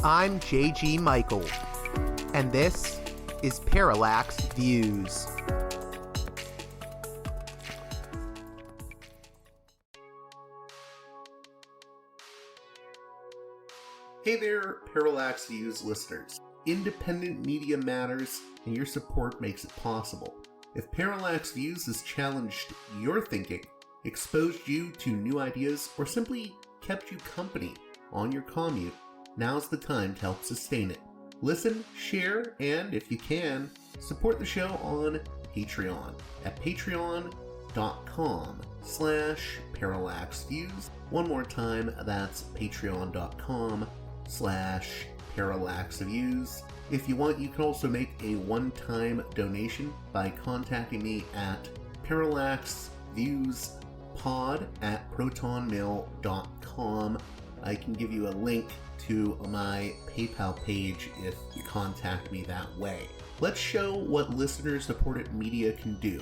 I'm J.G. Michael, and this is Parallax Views. Hey there, Parallax Views listeners. Independent media matters, and your support makes it possible. If Parallax Views has challenged your thinking, exposed you to new ideas, or simply kept you company on your commute, now's the time to help sustain it. Listen, share, and if you can, support the show on Patreon at patreon.com/parallaxviews. One more time, that's patreon.com/parallaxviews. If you want, you can also make a one-time donation by contacting me at parallaxviewspod@protonmail.com. I can give you a link to my PayPal page if you contact me that way. Let's show what listener-supported media can do.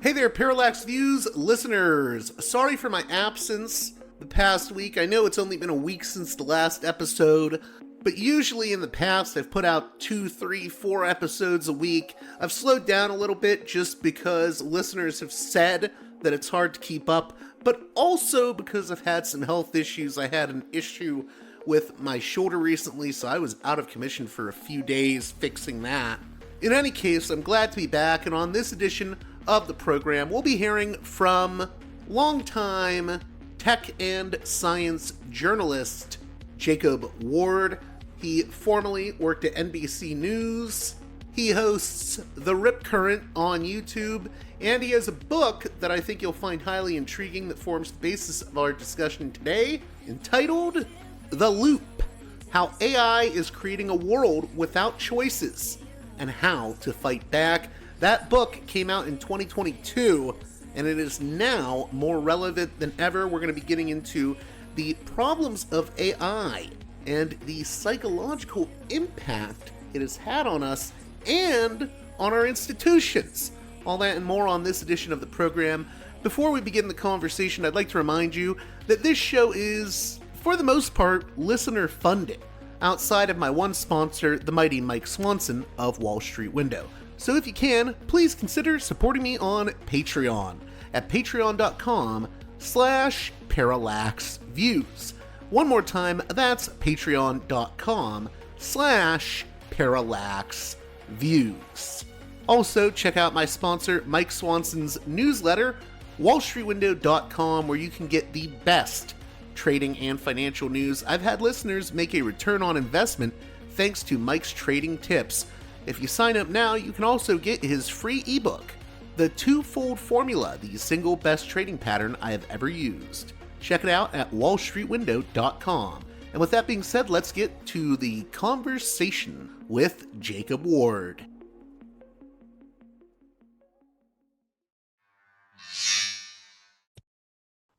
Hey there, Parallax Views listeners! Sorry for my absence the past week. I know it's only been a week since the last episode, but usually in the past I've put out 2, 3, 4 episodes a week. I've slowed down a little bit just because listeners have said that it's hard to keep up, but also because I've had some health issues. I had an issue with my shoulder recently, so I was out of commission for a few days fixing that. In any case, I'm glad to be back, and on this edition of the program, we'll be hearing from longtime tech and science journalist Jacob Ward. He formerly worked at NBC News. He hosts The Rip Current on YouTube, and he has a book that I think you'll find highly intriguing that forms the basis of our discussion today, entitled The Loop: How AI is Creating a World Without Choices and How to Fight Back. That book came out in 2022, and it is now more relevant than ever. We're going to be getting into the problems of AI and the psychological impact it has had on us and on our institutions. All that and more on this edition of the program. Before we begin the conversation, I'd like to remind you that this show is, for the most part, listener funded, outside of my one sponsor, the mighty Mike Swanson of Wall Street Window. So if you can, please consider supporting me on Patreon at patreon.com/parallaxviews. One more time, that's patreon.com/parallaxviews. Also, check out my sponsor, Mike Swanson's newsletter, wallstreetwindow.com, where you can get the best trading and financial news. I've had listeners make a return on investment thanks to Mike's trading tips. If you sign up now, you can also get his free ebook, The Twofold Formula, the single best trading pattern I have ever used. Check it out at wallstreetwindow.com. And with that being said, let's get to the conversation with Jacob Ward.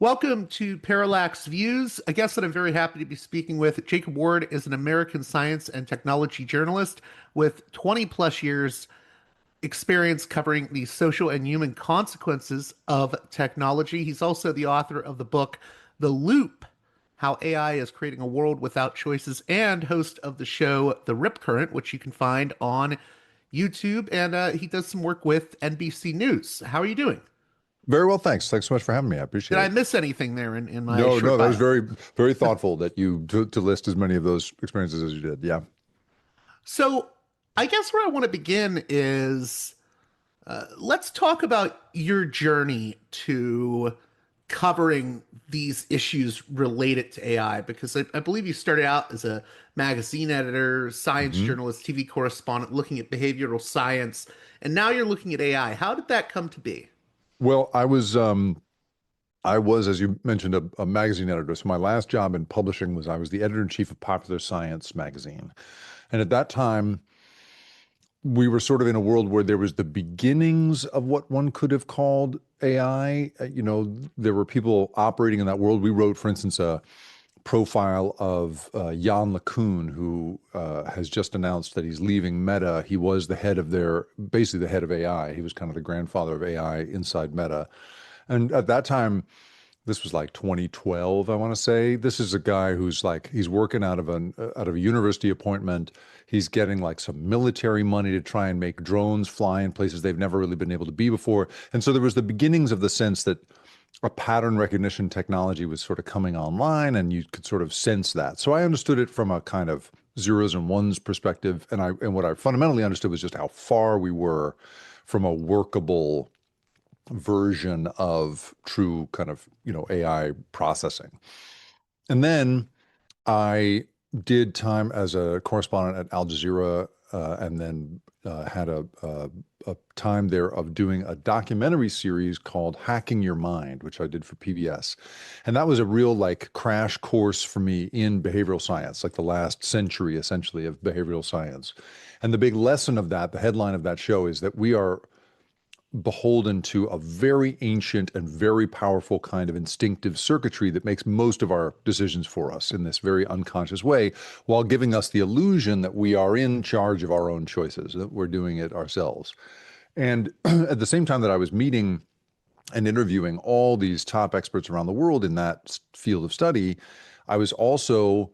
Welcome to Parallax Views. A guest that I'm very happy to be speaking with. Jacob Ward is an American science and technology journalist with 20 plus years experience covering the social and human consequences of technology. He's also the author of the book, The Loop: How AI is Creating a World Without Choices, and host of the show, The Rip Current, which you can find on YouTube. And he does some work with NBC News. How are you doing? Very well, thanks. Thanks so much for having me. I appreciate it. Did I miss anything there in my No, short that bio? was very, very thoughtful that you to list as many of those experiences as you did. Yeah. So I guess where I want to begin is let's talk about your journey to covering these issues related to AI, because I believe you started out as a magazine editor, science journalist, TV correspondent, looking at behavioral science, and now you're looking at AI. How did that come to be? Well, I was, as you mentioned, a magazine editor. So my last job in publishing was I was the editor-in-chief of Popular Science magazine. And at that time, we were sort of in a world where there was the beginnings of what one could have called AI. There were people operating in that world. We wrote, for instance, a profile of Jan LeCun, who has just announced that he's leaving Meta. He was the head of basically the head of AI. He was kind of the grandfather of AI inside Meta. And at that time, This was like 2012, I want to say. This is a guy who's like he's working out of a university appointment. He's getting like some military money to try and make drones fly in places they've never really been able to be before. And so there was the beginnings of the sense that a pattern recognition technology was sort of coming online, and you could sort of sense that. So I understood it from a kind of zeros and ones perspective, and what I fundamentally understood was just how far we were from a workable version of true kind of, AI processing. And then I did time as a correspondent at Al Jazeera, and then had a time there of doing a documentary series called Hacking Your Mind, which I did for PBS. And that was a real like crash course for me in behavioral science, like the last century essentially of behavioral science. And the big lesson of that, the headline of that show, is that we are beholden to a very ancient and very powerful kind of instinctive circuitry that makes most of our decisions for us in this very unconscious way, while giving us the illusion that we are in charge of our own choices, that we're doing it ourselves. And at the same time that I was meeting and interviewing all these top experts around the world in that field of study, I was also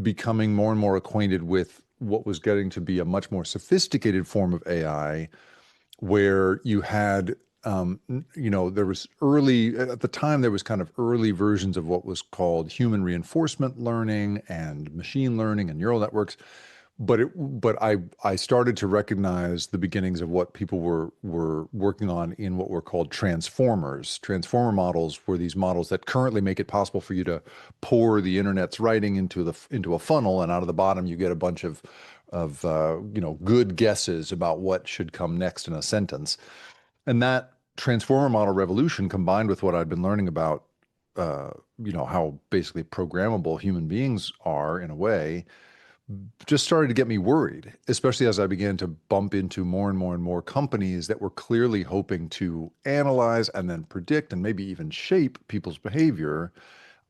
becoming more and more acquainted with what was getting to be a much more sophisticated form of AI, where you had, there was at the time, there was kind of early versions of what was called human reinforcement learning and machine learning and neural networks. But I started to recognize the beginnings of what people were working on in what were called transformers. Transformer models were these models that currently make it possible for you to pour the internet's writing into a funnel, and out of the bottom you get a bunch of good guesses about what should come next in a sentence. And that transformer model revolution, combined with what I'd been learning about, how basically programmable human beings are in a way, just started to get me worried, especially as I began to bump into more and more and more companies that were clearly hoping to analyze and then predict and maybe even shape people's behavior.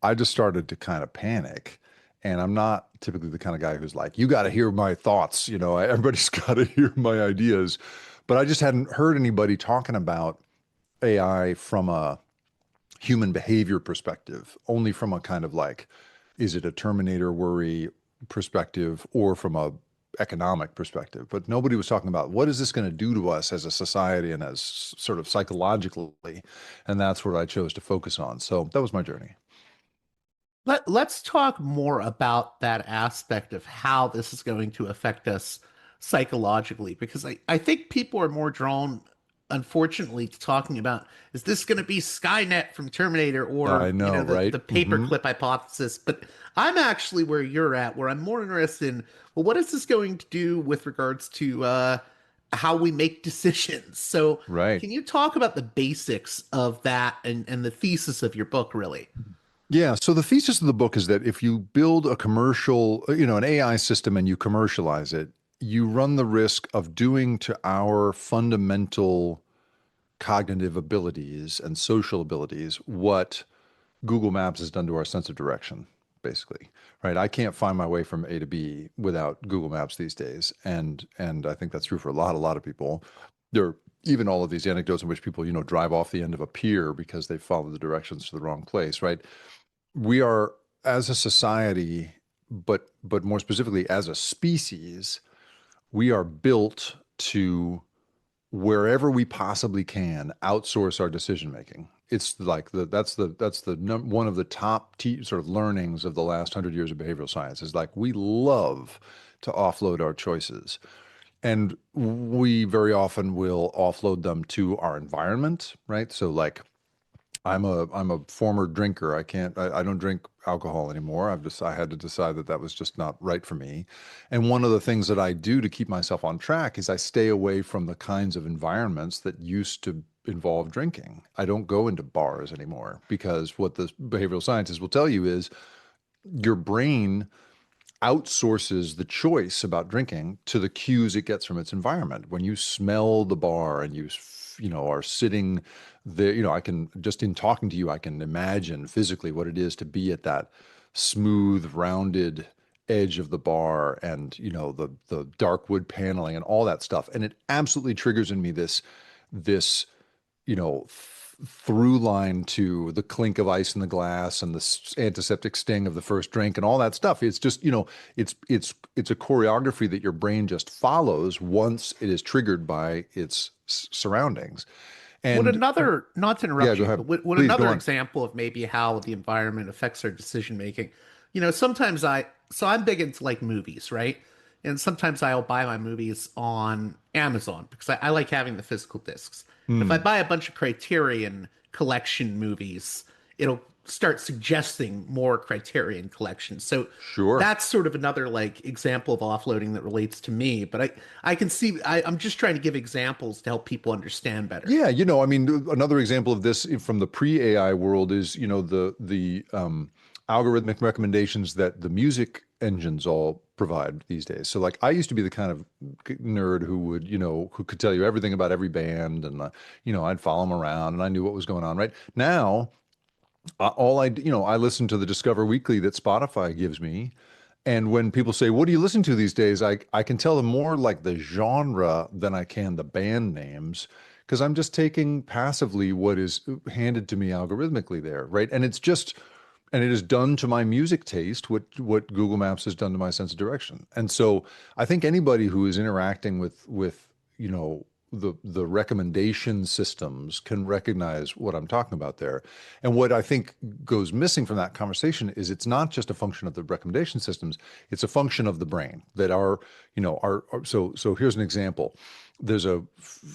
I just started to kind of panic. And I'm not typically the kind of guy who's like, you got to hear my thoughts, everybody's got to hear my ideas. But I just hadn't heard anybody talking about AI from a human behavior perspective, only from a kind of like, is it a Terminator worry perspective, or from a economic perspective. But nobody was talking about what is this going to do to us as a society and as sort of psychologically. And that's what I chose to focus on. So that was my journey. Let's talk more about that aspect of how this is going to affect us psychologically, because I think people are more drawn, unfortunately, to talking about, is this going to be Skynet from Terminator, or, I know, right? the paperclip hypothesis? But I'm actually where you're at, where I'm more interested in, well, what is this going to do with regards to how we make decisions? So Right. can you talk about the basics of that and the thesis of your book, really? Yeah. So the thesis of the book is that if you build a commercial, an AI system and you commercialize it, you run the risk of doing to our fundamental cognitive abilities and social abilities what Google Maps has done to our sense of direction, basically, right? I can't find my way from A to B without Google Maps these days, and I think that's true for a lot of people. There are even all of these anecdotes in which people, drive off the end of a pier because they followed the directions to the wrong place, right? We are, as a society, but more specifically as a species, we are built to, wherever we possibly can, outsource our decision making. It's like one of the top sort of learnings of the last 100 years of behavioral science is like we love to offload our choices. And we very often will offload them to our environment, right? So like I'm a former drinker. I don't drink alcohol anymore. I had to decide that that was just not right for me. And one of the things that I do to keep myself on track is I stay away from the kinds of environments that used to involve drinking. I don't go into bars anymore, because what the behavioral scientists will tell you is your brain outsources the choice about drinking to the cues it gets from its environment. When you smell the bar and are sitting there, I can, just in talking to you, I can imagine physically what it is to be at that smooth, rounded edge of the bar, and the dark wood paneling and all that stuff. And it absolutely triggers in me this through line to the clink of ice in the glass and the antiseptic sting of the first drink and all that stuff. It's just, it's a choreography that your brain just follows once it is triggered by its surroundings. Would And another, not to yeah, interrupt go you, ahead. but would Please go another on. example of maybe how the environment affects our decision making? Sometimes so I'm big into like movies, right? And sometimes I'll buy my movies on Amazon because I like having the physical discs. If I Hmm. buy a bunch of Criterion collection movies, it'll start suggesting more Criterion collections. So Sure. that's sort of another like example of offloading that relates to me. But I can see I'm just trying to give examples to help people understand better. Yeah, I mean, another example of this from the pre-AI world is, the algorithmic recommendations that the music engines all provide these days. So, like, I used to be the kind of nerd who would, who could tell you everything about every band, and I'd follow them around, and I knew what was going on. Right now, I listen to the Discover Weekly that Spotify gives me. And when people say, "What do you listen to these days?" I can tell them more like the genre than I can the band names, because I'm just taking passively what is handed to me algorithmically there, right? And it is done to my music taste, what Google Maps has done to my sense of direction. And so I think anybody who is interacting with the recommendation systems can recognize what I'm talking about there. And what I think goes missing from that conversation is it's not just a function of the recommendation systems, it's a function of the brain that so here's an example. There's a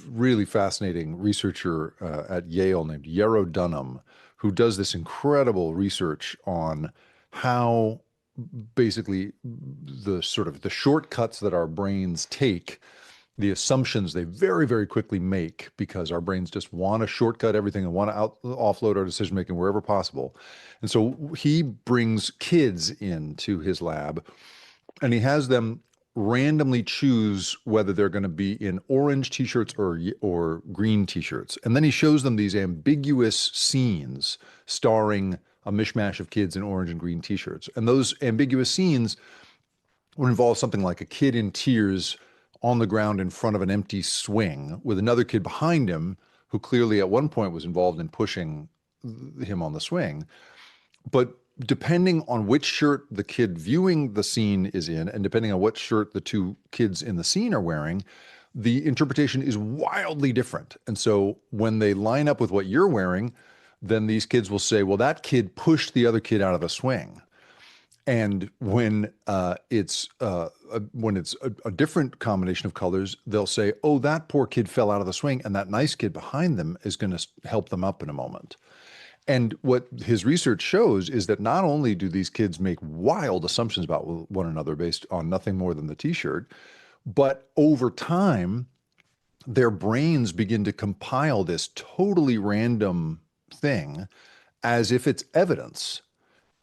really fascinating researcher at Yale named Yarrow Dunham who does this incredible research on how basically the shortcuts that our brains take, the assumptions they very, very quickly make because our brains just want to shortcut everything and want to offload our decision making wherever possible. And so he brings kids into his lab and he has them randomly choose whether they're going to be in orange t-shirts or green t-shirts. And then he shows them these ambiguous scenes starring a mishmash of kids in orange and green t-shirts. And those ambiguous scenes would involve something like a kid in tears on the ground in front of an empty swing with another kid behind him who clearly at one point was involved in pushing him on the swing. But depending on which shirt the kid viewing the scene is in, and depending on what shirt the two kids in the scene are wearing, the interpretation is wildly different. And so when they line up with what you're wearing, then these kids will say, well, that kid pushed the other kid out of the swing. And when it's a different combination of colors, they'll say, "Oh, that poor kid fell out of the swing, and that nice kid behind them is going to help them up in a moment." And what his research shows is that not only do these kids make wild assumptions about one another based on nothing more than the t-shirt, but over time, their brains begin to compile this totally random thing as if it's evidence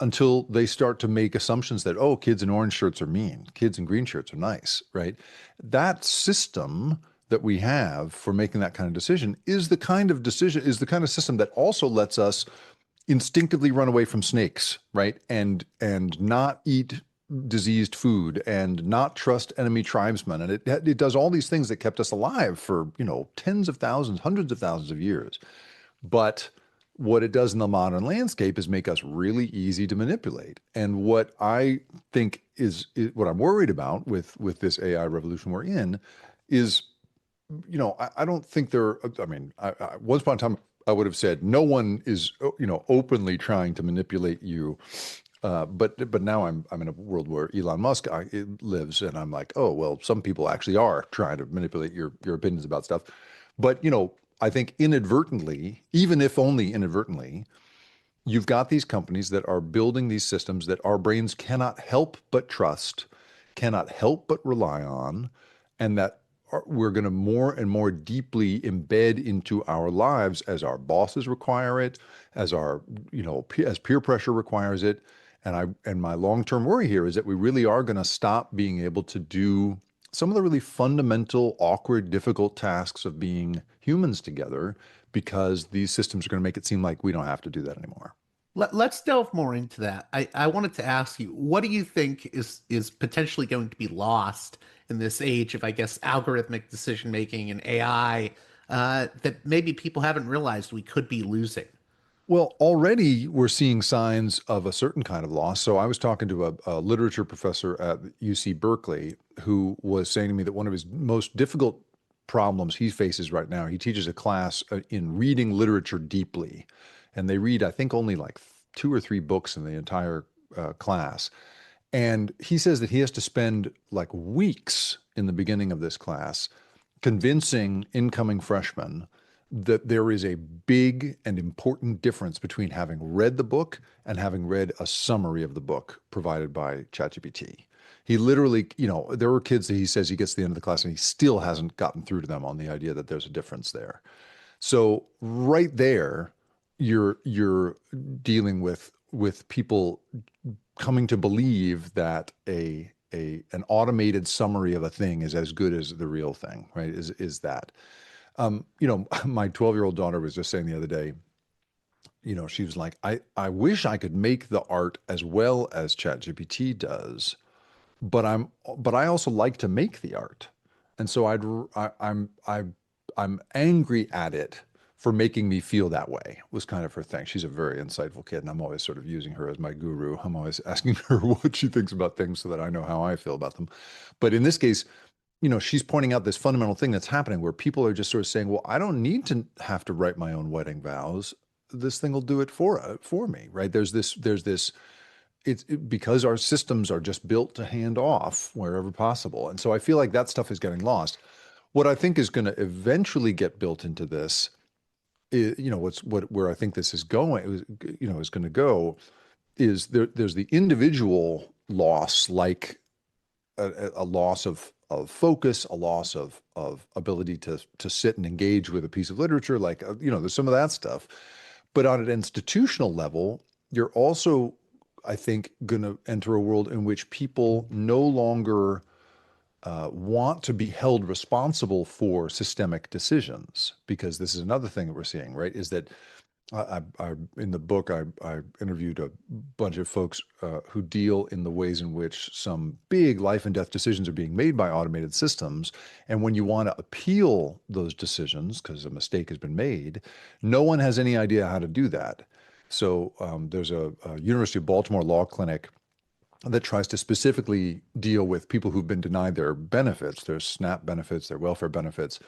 until they start to make assumptions that, oh, kids in orange shirts are mean, kids in green shirts are nice, right? That system that we have for making that kind of decision is the kind of system that also lets us instinctively run away from snakes, right? And not eat diseased food and not trust enemy tribesmen. And it does all these things that kept us alive for, tens of thousands, hundreds of thousands of years. But what it does in the modern landscape is make us really easy to manipulate. And what I think is what I'm worried about with this AI revolution we're in is, I don't think I mean, once upon a time, I would have said no one is, openly trying to manipulate you. But now I'm in a world where Elon Musk lives, and I'm like, oh well, some people actually are trying to manipulate your opinions about stuff. But I think inadvertently, even if only inadvertently, you've got these companies that are building these systems that our brains cannot help but trust, cannot help but rely on, and that we're going to more and more deeply embed into our lives as our bosses require it, as as peer pressure requires it. And my long-term worry here is that we really are going to stop being able to do some of the really fundamental, awkward, difficult tasks of being humans together because these systems are going to make it seem like we don't have to do that anymore. Let's delve more into that. I wanted to ask you, what do you think is potentially going to be lost in this age of, I guess, algorithmic decision making and AI that maybe people haven't realized we could be losing? Well, already we're seeing signs of a certain kind of loss. So I was talking to a literature professor at UC Berkeley who was saying to me that one of his most difficult problems he faces right now, he teaches a class in reading literature deeply. And they read, I think, only like 2 or 3 books in the entire class. And he says that he has to spend like weeks in the beginning of this class convincing incoming freshmen that there is a big and important difference between having read the book and having read a summary of the book provided by ChatGPT. He literally, there were kids that he says he gets to the end of the class and he still hasn't gotten through to them on the idea that there's a difference there. So right there, you're dealing with people coming to believe that an automated summary of a thing is as good as the real thing, right? Is that. My 12-year-old daughter was just saying the other day, she was like, I wish I could make the art as well as ChatGPT does, but I also like to make the art. And so I'm angry at it for making me feel that way, was kind of her thing. She's a very insightful kid, and I'm always sort of using her as my guru. I'm always asking her what she thinks about things so that I know how I feel about them. But in this case, she's pointing out this fundamental thing that's happening where people are just sort of saying, well, I don't need to have to write my own wedding vows. This thing will do it for me, right? It's because our systems are just built to hand off wherever possible. And so I feel like that stuff is getting lost. What I think is going to eventually get built into this is, where I think this is going, is going to go is there's the individual loss, like a loss of focus, a loss of ability to sit and engage with a piece of literature, like there's some of that stuff. But on an institutional level, you're also, I think, going to enter a world in which people no longer want to be held responsible for systemic decisions, because this is another thing that we're seeing, right? Is that in the book, I interviewed a bunch of folks who deal in the ways in which some big life and death decisions are being made by automated systems. And when you want to appeal those decisions because a mistake has been made, no one has any idea how to do that. So there's a University of Baltimore law clinic that tries to specifically deal with people who've been denied their benefits, their SNAP benefits, their welfare benefits.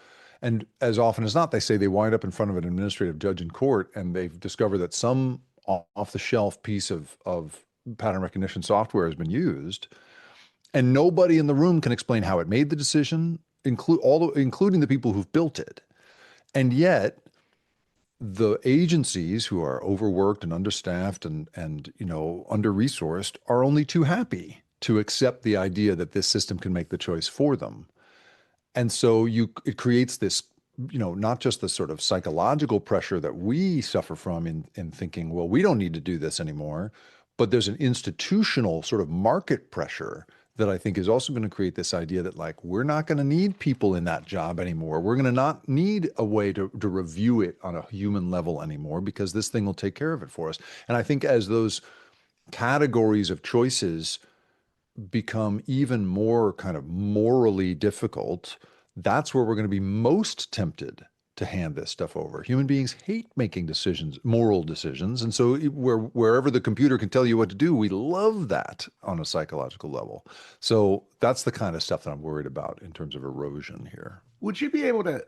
And as often as not, they say they wind up in front of an administrative judge in court, and they've discovered that some off-the-shelf piece of pattern recognition software has been used, and nobody in the room can explain how it made the decision, including the people who've built it. And yet, the agencies who are overworked and understaffed and under-resourced are only too happy to accept the idea that this system can make the choice for them. And so it creates this, not just the sort of psychological pressure that we suffer from in thinking, well, we don't need to do this anymore, but there's an institutional sort of market pressure that I think is also going to create this idea that, like, we're not going to need people in that job anymore. We're going to not need a way to review it on a human level anymore, because this thing will take care of it for us. And I think as those categories of choices become even more kind of morally difficult, that's where we're going to be most tempted to hand this stuff over. Human beings hate making decisions, moral decisions. And so wherever the computer can tell you what to do, we love that on a psychological level. So that's the kind of stuff that I'm worried about in terms of erosion here. Would you be able to,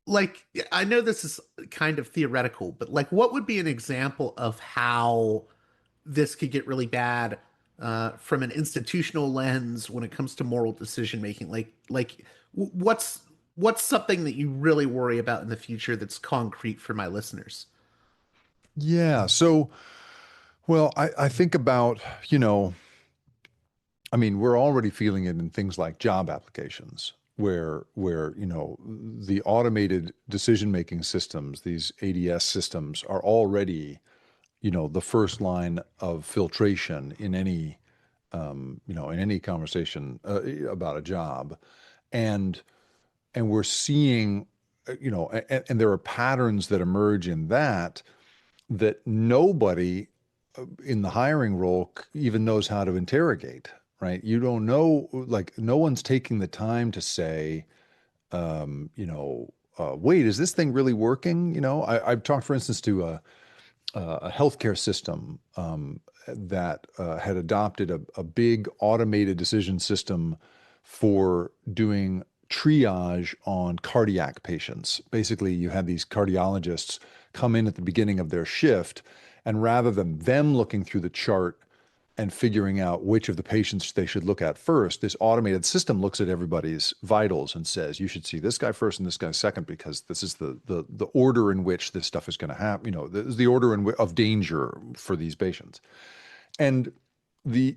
like, I know this is kind of theoretical, but like, what would be an example of how this could get really bad from an institutional lens when it comes to moral decision making? What's something that you really worry about in the future that's concrete for my listeners? Yeah. So, well, I think about, we're already feeling it in things like job applications where the automated decision-making systems, these ADS systems, are already, the first line of filtration in any, in any conversation about a job. And we're seeing, and there are patterns that emerge in that nobody in the hiring role even knows how to interrogate, right? You don't know, like, no one's taking the time to say, wait, is this thing really working? I've talked, for instance, to a healthcare system that had adopted a big automated decision system for doing triage on cardiac patients. Basically, you had these cardiologists come in at the beginning of their shift, and rather than them looking through the chart and figuring out which of the patients they should look at first, this automated system looks at everybody's vitals and says, you should see this guy first and this guy second, because this is the order in which this stuff is going to happen. This is the order of danger for these patients. And the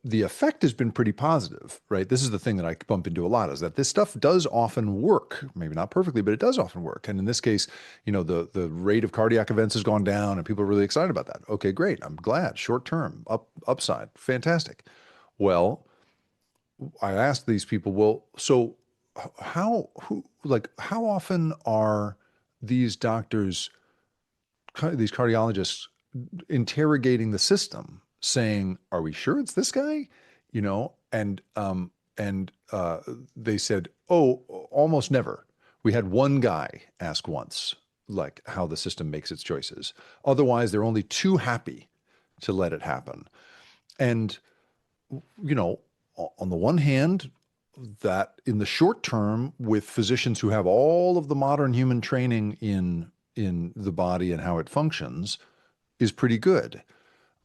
effect has been pretty positive, right? This is the thing that I bump into a lot, is that this stuff does often work, maybe not perfectly, but it does often work. And in this case, the rate of cardiac events has gone down, and people are really excited about that. Okay, great. I'm glad. Short term, upside, fantastic. Well, I asked these people, well, so how often are these doctors, these cardiologists, interrogating the system, saying, "Are we sure it's this guy?" And they said, "Oh, almost never. We had one guy ask once, like how the system makes its choices. Otherwise, they're only too happy to let it happen." And you know, on the one hand, that in the short term, with physicians who have all of the modern human training in the body and how it functions, is pretty good.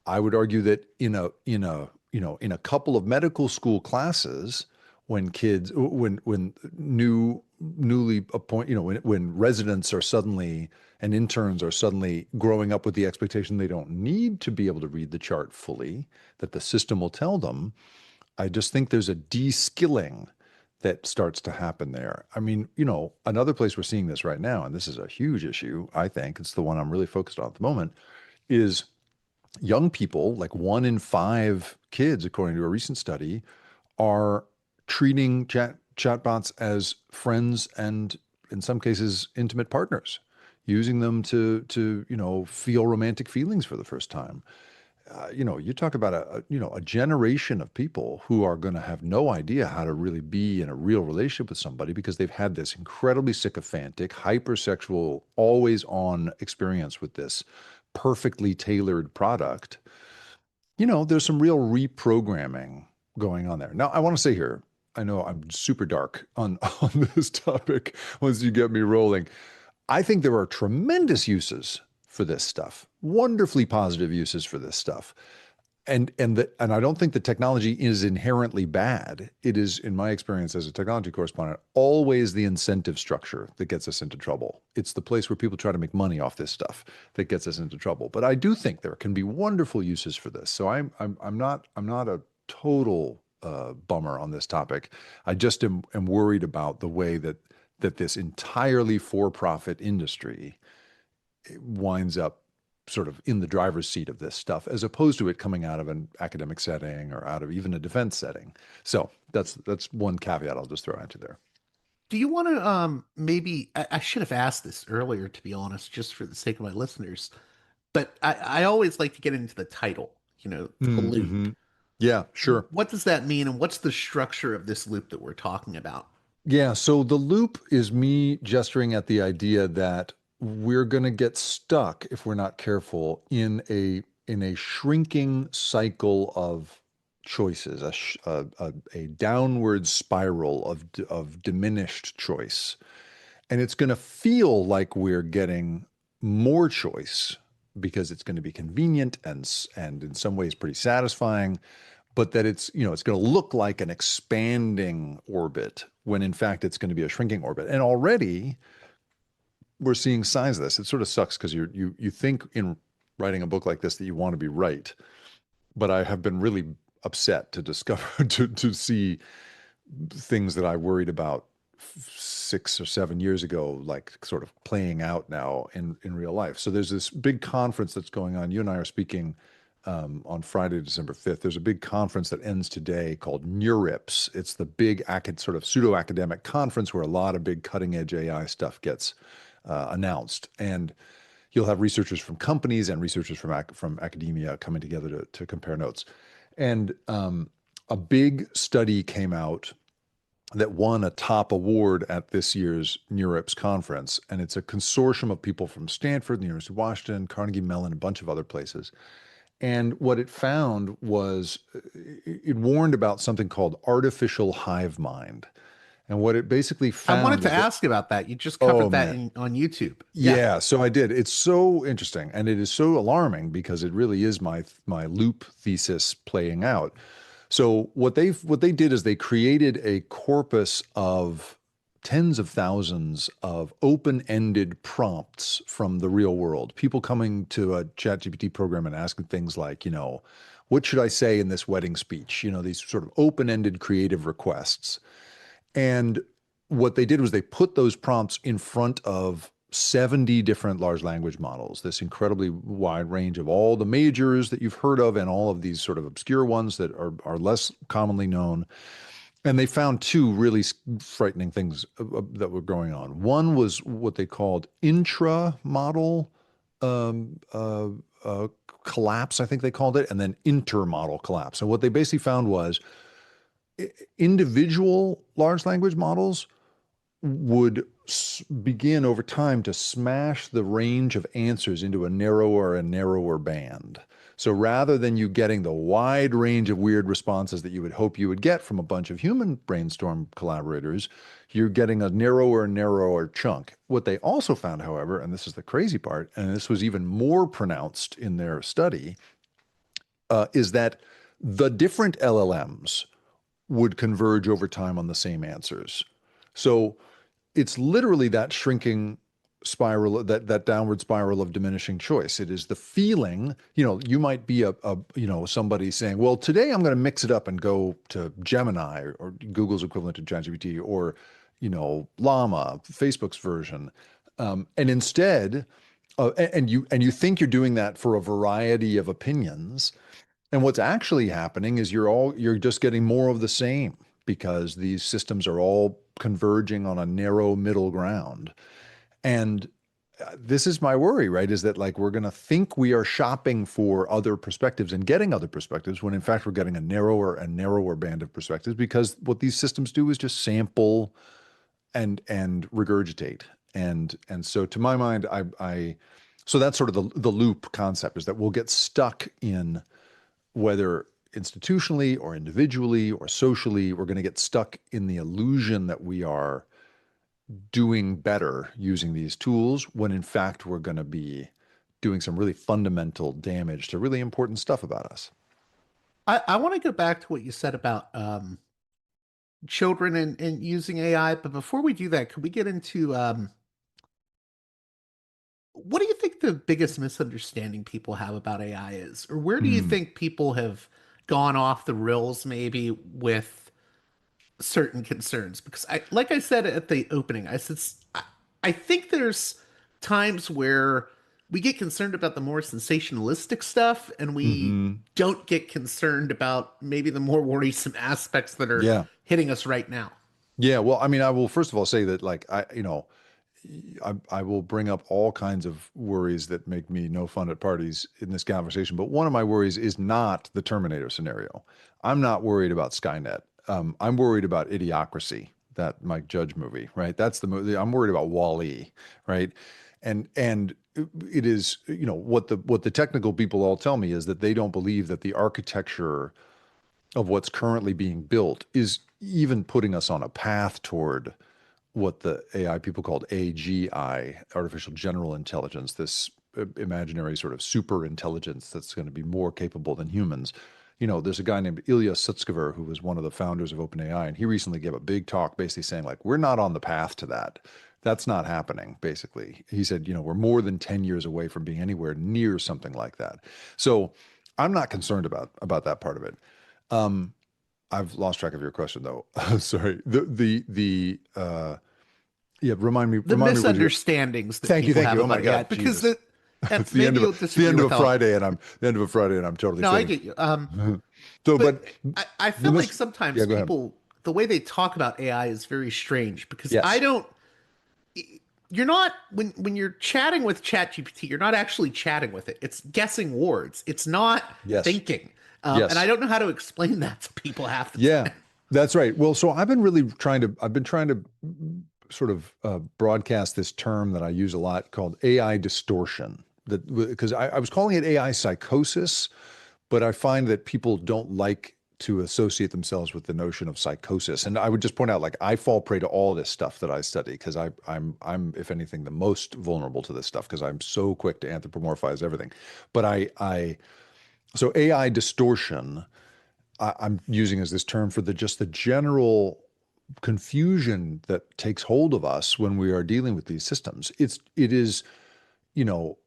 I would argue that in a couple of medical school classes, when kids when newly appoint when residents are suddenly and interns are suddenly growing up with the expectation they don't need to be able to read the chart fully, that the system will tell them. I just think there's a de-skilling that starts to happen there. I mean, another place we're seeing this right now, and this is a huge issue, I think, it's the one I'm really focused on at the moment, is young people, like 1 in 5 kids, according to a recent study, are treating chatbots as friends and, in some cases, intimate partners, using them to feel romantic feelings for the first time. You talk about a generation of people who are going to have no idea how to really be in a real relationship with somebody, because they've had this incredibly sycophantic, hypersexual, always on experience with this perfectly tailored product. There's some real reprogramming going on there. Now, I want to say here, I know I'm super dark on this topic once you get me rolling. I think there are tremendous uses for this stuff, wonderfully positive uses for this stuff. And I don't think the technology is inherently bad. It is, in my experience as a technology correspondent, always the incentive structure that gets us into trouble. It's the place where people try to make money off this stuff that gets us into trouble. But I do think there can be wonderful uses for this. So I'm not a total bummer on this topic. I just am worried about the way that this entirely for-profit industry winds up sort of in the driver's seat of this stuff, as opposed to it coming out of an academic setting or out of even a defense setting. So that's one caveat I'll just throw at you there. Do you want to maybe I should have asked this earlier, to be honest, just for the sake of my listeners, but I always like to get into the title, the Mm-hmm. loop. Yeah, sure. What does that mean, and what's the structure of this loop that we're talking about? Yeah, so the loop is me gesturing at the idea that we're going to get stuck, if we're not careful, in a shrinking cycle of choices, a downward spiral of diminished choice. And it's going to feel like we're getting more choice because it's going to be convenient and in some ways pretty satisfying, but that it's going to look like an expanding orbit when in fact it's going to be a shrinking orbit. And already we're seeing signs of this. It sort of sucks because you think in writing a book like this that you want to be right, but I have been really upset to discover to see things that I worried about 6 or 7 years ago, like sort of playing out now in real life. So there's this big conference that's going on. You and I are speaking on Friday, December 5th. There's a big conference that ends today called NeurIPS. It's the big sort of pseudo-academic conference where a lot of big cutting-edge AI stuff gets announced. And you'll have researchers from companies and researchers from academia coming together to compare notes. And a big study came out that won a top award at this year's NeurIPS conference. And it's a consortium of people from Stanford, the University of Washington, Carnegie Mellon, a bunch of other places. And what it found was it warned about something called artificial hive mind. And what it basically I wanted found to is that, ask about that. You just oh covered that man, on YouTube. Yeah. yeah, so I did. It's so interesting and it is so alarming because it really is my loop thesis playing out. So what they did is they created a corpus of tens of thousands of open-ended prompts from the real world. People coming to a ChatGPT program and asking things like, what should I say in this wedding speech? These sort of open-ended creative requests. And what they did was they put those prompts in front of 70 different large language models, this incredibly wide range of all the majors that you've heard of and all of these sort of obscure ones that are less commonly known. And they found two really frightening things that were going on. One was what they called intra-model um, uh, collapse, I think they called it, and then inter-model collapse. And what they basically found was individual large language models would begin over time to smash the range of answers into a narrower and narrower band. So rather than you getting the wide range of weird responses that you would hope you would get from a bunch of human brainstorm collaborators, you're getting a narrower and narrower chunk. What they also found, however, and this is the crazy part, and this was even more pronounced in their study, is that the different LLMs would converge over time on the same answers. So it's literally that shrinking spiral, that downward spiral of diminishing choice. It is the feeling, you might be somebody saying, well, today I'm going to mix it up and go to Gemini or Google's equivalent to ChatGPT or, Llama, Facebook's version. And instead, and you think you're doing that for a variety of opinions. And what's actually happening is you're just getting more of the same because these systems are all converging on a narrow middle ground. And this is my worry, right? Is that like we're going to think we are shopping for other perspectives and getting other perspectives when in fact we're getting a narrower and narrower band of perspectives because what these systems do is just sample and regurgitate. And so to my mind, so that's sort of the loop concept is that we'll get stuck in whether institutionally or individually or socially, we're going to get stuck in the illusion that we are doing better using these tools when in fact we're going to be doing some really fundamental damage to really important stuff about us. I want to go back to what you said about children and using AI, but before we do that, could we get into what do you think the biggest misunderstanding people have about AI is? Or where do you Hmm. think people have gone off the rails maybe with certain concerns? Because like I said at the opening, I think there's times where we get concerned about the more sensationalistic stuff and we Hmm. don't get concerned about maybe the more worrisome aspects that are Yeah. hitting us right now. Yeah. Well, I mean, I will first of all say that like I will bring up all kinds of worries that make me no fun at parties in this conversation. But one of my worries is not the Terminator scenario. I'm not worried about Skynet. I'm worried about Idiocracy, that Mike Judge movie, right? That's the movie. I'm worried about Wall-E, right? And it is, what the technical people all tell me is that they don't believe that the architecture of what's currently being built is even putting us on a path toward what the AI people called AGI, artificial general intelligence, this imaginary sort of super intelligence that's going to be more capable than humans. There's a guy named Ilya Sutskever who was one of the founders of OpenAI, and he recently gave a big talk basically saying, like, we're not on the path to that. That's not happening, basically. He said, we're more than 10 years away from being anywhere near something like that. So I'm not concerned about that part of it. Um, I've lost track of your question though. Sorry. Yeah, The remind me what you. misunderstandings that Thank you, people thank have you. Oh my about AI, God, because Jesus. It's the end maybe of you'll the disagree end of with a how. Friday, and I'm totally No, I finished. get you. So, But but I the feel like mis yeah, sometimes go ahead. people, the way they talk about AI is very strange because I Yes. don't. You're not when you're chatting with ChatGPT, you're not actually chatting with it. It's guessing words. It's not Yes. thinking. And I Yes. don't know how to explain that to people half the Yeah. time. That's right. Well, so I've been trying to sort of broadcast this term that I use a lot called AI distortion. That because I was calling it AI psychosis, but I find that people don't like to associate themselves with the notion of psychosis. And I would just point out, like, I fall prey to all this stuff that I study because I'm, if anything, the most vulnerable to this stuff because I'm so quick to anthropomorphize everything. But so AI distortion, I'm using as this term for the just the general confusion that takes hold of us when we are dealing with these systems. It is, you know,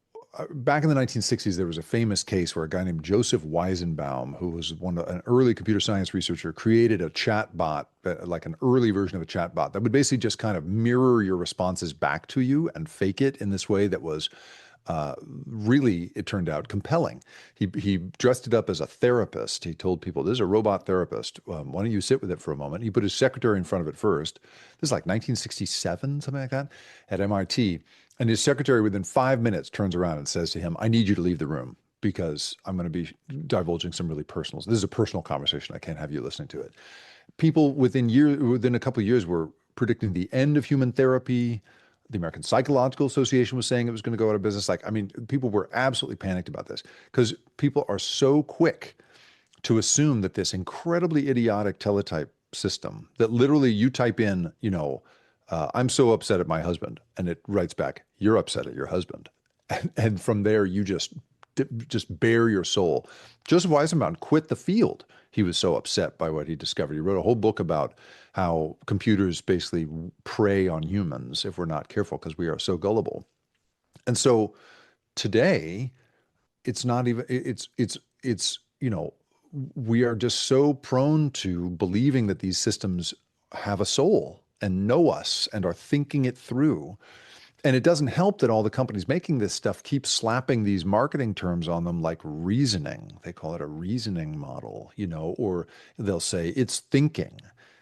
back in the 1960s, there was a famous case where a guy named Joseph Weizenbaum, who was an early computer science researcher, created a chat bot, like an early version of a chat bot that would basically just kind of mirror your responses back to you and fake it in this way that was really, it turned out, compelling. He dressed it up as a therapist. He told people, "This is a robot therapist. Why don't you sit with it for a moment?" He put his secretary in front of it first. This is like 1967, something like that, at MIT. And his secretary, within 5 minutes, turns around and says to him, "I need you to leave the room because I'm going to be divulging some really personal. This is a personal conversation. I can't have you listening to it." People within a couple of years were predicting the end of human therapy. The American Psychological Association was saying it was going to go out of business. Like, I mean, people were absolutely panicked about this because people are so quick to assume that this incredibly idiotic teletype system that literally you type in, "I'm so upset at my husband," and it writes back, "You're upset at your husband." And from there, you just bare your soul. Joseph Weizenbaum quit the field. He was so upset by what he discovered. He wrote a whole book about how computers basically prey on humans if we're not careful because we are so gullible. And so today, it's not even, we are just so prone to believing that these systems have a soul and know us and are thinking it through. And it doesn't help that all the companies making this stuff keep slapping these marketing terms on them like reasoning. They call it a reasoning model, or they'll say it's thinking.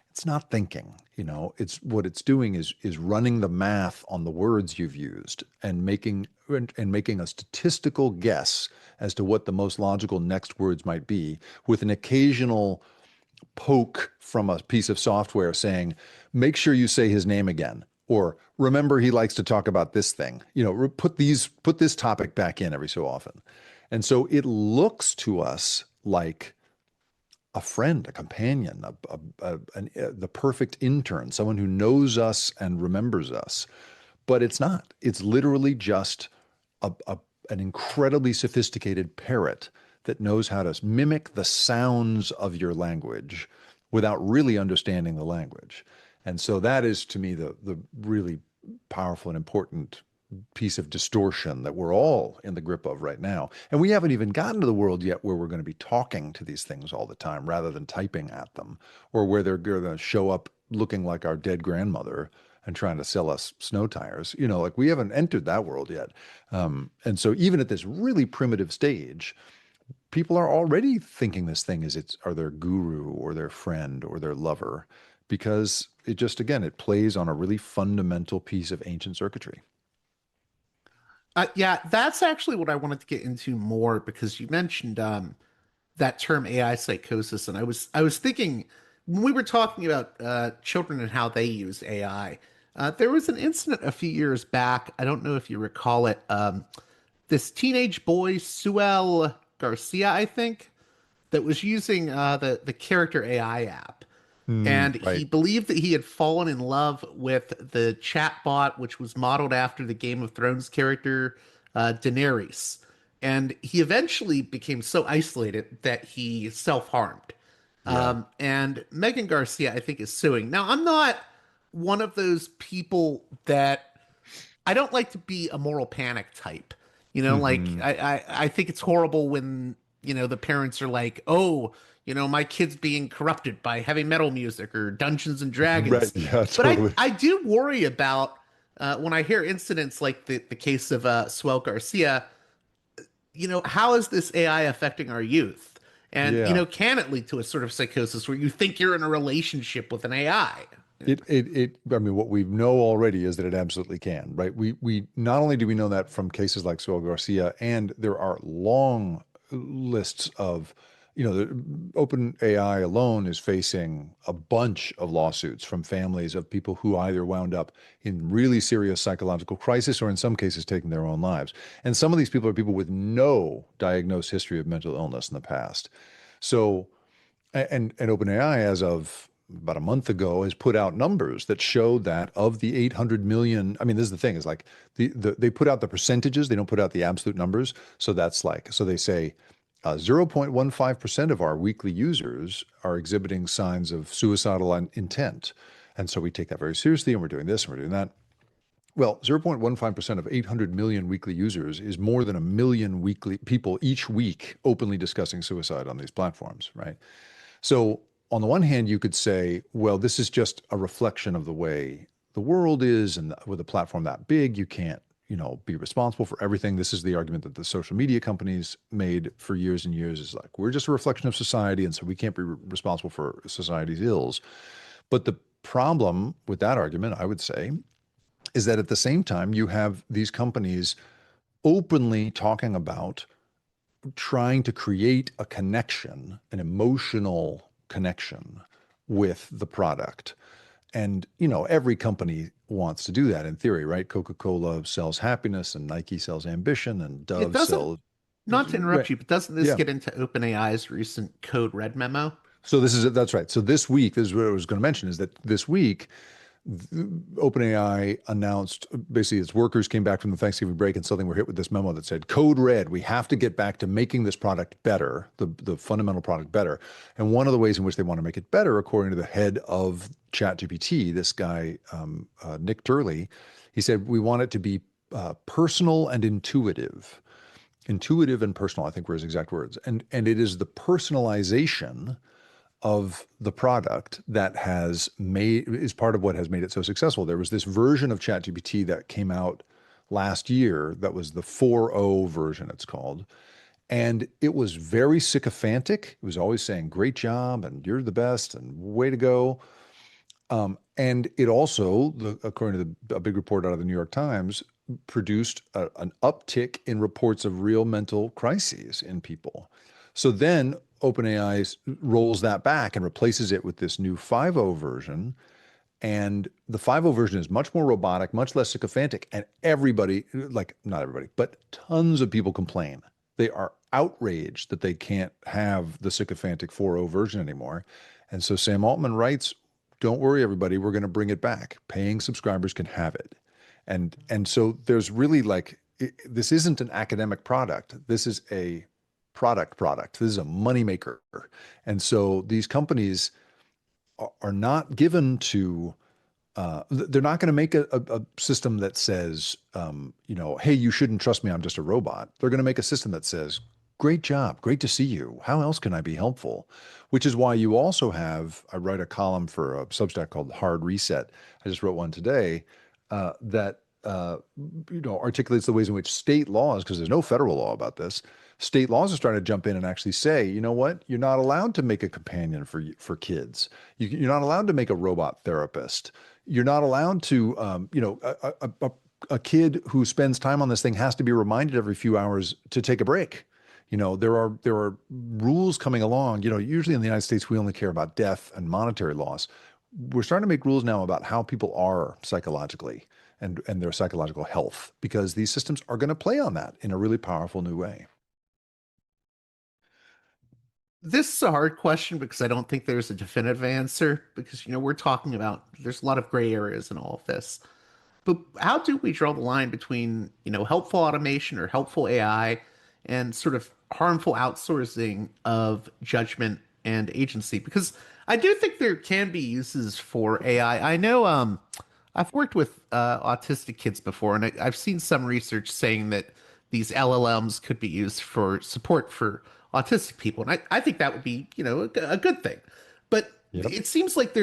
It's not thinking, it's what it's doing is running the math on the words you've used and making a statistical guess as to what the most logical next words might be, with an occasional poke from a piece of software saying, "Make sure you say his name again," or "Remember, he likes to talk about this thing." Put this topic back in every so often. And so it looks to us like a friend, a companion, the perfect intern, someone who knows us and remembers us. But it's not. It's literally just an incredibly sophisticated parrot that knows how to mimic the sounds of your language without really understanding the language. And so that is, to me, the really powerful and important piece of distortion that we're all in the grip of right now. And we haven't even gotten to the world yet where we're going to be talking to these things all the time rather than typing at them, or where they're going to show up looking like our dead grandmother and trying to sell us snow tires. Like, we haven't entered that world yet. And so even at this really primitive stage, people are already thinking this thing are their guru or their friend or their lover, because it just, again, it plays on a really fundamental piece of ancient circuitry. Yeah, that's actually what I wanted to get into more because you mentioned that term AI psychosis, and I was thinking when we were talking about children and how they use AI. There was an incident a few years back. I don't know if you recall it. This teenage boy, Suel Garcia, I think, that was using the character AI app. And he Right. believed that he had fallen in love with the chatbot, which was modeled after the Game of Thrones character Daenerys. And he eventually became so isolated that he self-harmed. Yeah. And Megan Garcia, I think, is suing. Now, I'm not one of those people that I don't like to be a moral panic type. Like Hmm. I think it's horrible when, the parents are like, "Oh, my kid's being corrupted by heavy metal music or Dungeons and Right. Dragons." Yeah, But I totally. I do worry about when I hear incidents like the case of Swell Garcia. How is this AI affecting our youth? And Yeah. can it lead to a sort of psychosis where you think you're in a relationship with an AI? I mean, what we know already is that it absolutely can, right? We not only do we know that from cases like Suel Garcia, and there are long lists of, the OpenAI alone is facing a bunch of lawsuits from families of people who either wound up in really serious psychological crisis or in some cases taking their own lives. And some of these people are people with no diagnosed history of mental illness in the past. So, and OpenAI, as of about a month ago, has put out numbers that show that of the 800 million, I mean, this is the thing, is like they put out the percentages, they don't put out the absolute numbers. So that's like, so they say 0.15% of our weekly users are exhibiting signs of suicidal intent. And so we take that very seriously, and we're doing this and we're doing that. Well, 0.15% of 800 million weekly users is more than a million weekly people each week openly discussing suicide on these platforms, right? So on the one hand, you could say, well, this is just a reflection of the way the world is, and with a platform that big, you can't, be responsible for everything. This is the argument that the social media companies made for years and years, is like, we're just a reflection of society, and so we can't be responsible for society's ills. But the problem with that argument, I would say, is that at the same time, you have these companies openly talking about trying to create a connection, an emotional connection with the product. And, every company wants to do that in theory, right? Coca-Cola sells happiness and Nike sells ambition and It Dove doesn't, sells, not to right. interrupt you, but doesn't this Yeah. get into OpenAI's recent Code Red memo? So that's right. So this week, this is what I was going to mention, is that this week, OpenAI announced basically its workers came back from the Thanksgiving break and suddenly were hit with this memo that said, Code Red, we have to get back to making this product better, the fundamental product better. And one of the ways in which they want to make it better, according to the head of ChatGPT, this guy, Nick Turley, he said, we want it to be personal and intuitive. Intuitive and personal, I think were his exact words. And it is the personalization of the product that is part of what has made it so successful. There was this version of ChatGPT that came out last year that was the 4.0 version, it's called. And it was very sycophantic. It was always saying, great job, and you're the best, and way to go. And it also, according to a big report out of the New York Times, produced an uptick in reports of real mental crises in people. So then OpenAI rolls that back and replaces it with this new 5.0 version. And the 5.0 version is much more robotic, much less sycophantic. And everybody, like not everybody, but tons of people complain. They are outraged that they can't have the sycophantic 4.0 version anymore. And so Sam Altman writes, don't worry, everybody, we're going to bring it back. Paying subscribers can have it. And so there's really this isn't an academic product. This is a product. This is a moneymaker. And so these companies are not given to, they're not going to make a system that says, hey, you shouldn't trust me, I'm just a robot. They're going to make a system that says, great job, great to see you. How else can I be helpful? Which is why you also have, I write a column for a Substack called Hard Reset. I just wrote one today that articulates the ways in which state laws, because there's no federal law about this, state laws are starting to jump in and actually say, you know what, you're not allowed to make a companion for kids. You're not allowed to make a robot therapist. You're not allowed to, a kid who spends time on this thing has to be reminded every few hours to take a break. There are rules coming along. Usually in the United States, we only care about death and monetary loss. We're starting to make rules now about how people are psychologically and their psychological health, because these systems are going to play on that in a really powerful new way. This is a hard question because I don't think there's a definitive answer because, we're talking about, there's a lot of gray areas in all of this. But how do we draw the line between, helpful automation or helpful AI and sort of harmful outsourcing of judgment and agency? Because I do think there can be uses for AI. I know I've worked with autistic kids before, and I've seen some research saying that these LLMs could be used for support for autistic people. And I think that would be, a good thing. But Yep. it seems like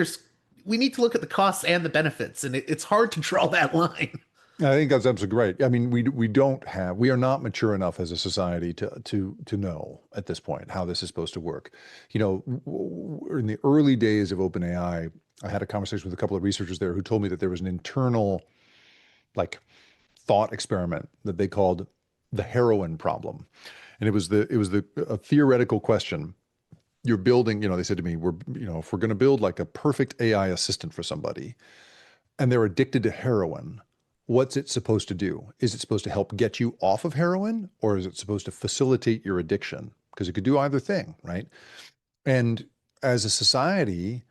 we need to look at the costs and the benefits, and it's hard to draw that line. I think that's absolutely great. I mean, we are not mature enough as a society to know at this point how this is supposed to work. In the early days of OpenAI, I had a conversation with a couple of researchers there who told me that there was an internal, thought experiment that they called the heroin problem, and it was a theoretical question you're building, they said to me, if we're going to build like a perfect AI assistant for somebody and they're addicted to heroin, what's it supposed to do? Is it supposed to help get you off of heroin, or is it supposed to facilitate your addiction? Because it could do either thing, right? And as a society,